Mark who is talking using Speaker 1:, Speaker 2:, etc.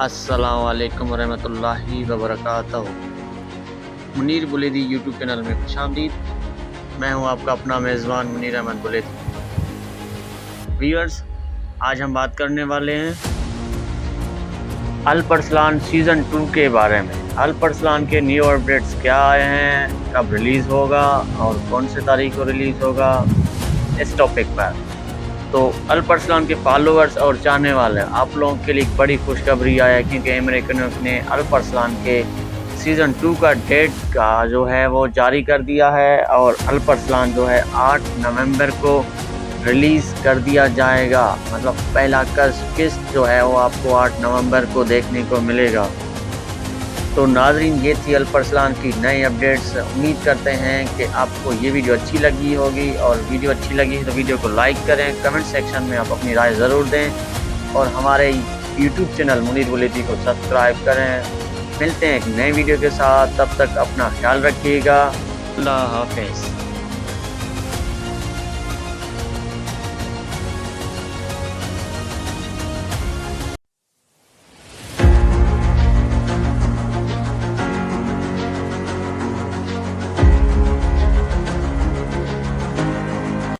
Speaker 1: अस्सलाम वालेकुम रहमतुल्लाहि व बरकातहू। मुनीर बुलेदी यूट्यूब चैनल में खुशामदीद। मैं हूं आपका अपना मेज़बान मुनीर अहमद बुलेदी। व्यूअर्स, आज हम बात करने वाले हैं अल्परसलान सीज़न 2 के बारे में। अल्परसलान के न्यू अपडेट्स क्या आए हैं, कब रिलीज़ होगा और कौन से तारीख को रिलीज़ होगा, इस टॉपिक पर। तो अल्परसलान के फॉलोअर्स और चाहने वाले आप लोगों के लिए एक बड़ी खुशखबरी आया है, क्योंकि अमेरिकनों ने अल्परसलान के सीज़न 2 का डेट का जो है वो जारी कर दिया है और अल्परसलान जो है 8 नवंबर को रिलीज़ कर दिया जाएगा। मतलब पहला किस्त जो है वो आपको 8 नवंबर को देखने को मिलेगा। तो नाज़रीन, ये थी अल्परसलान की नई अपडेट्स। उम्मीद करते हैं कि आपको ये वीडियो अच्छी लगी होगी, और वीडियो अच्छी लगी तो वीडियो को लाइक करें, कमेंट सेक्शन में आप अपनी राय ज़रूर दें और हमारे यूट्यूब चैनल मुनीर बुलेदी को सब्सक्राइब करें। मिलते हैं एक नए वीडियो के साथ, तब तक अपना ख्याल रखिएगा। अल्लाह हाफ़िज़।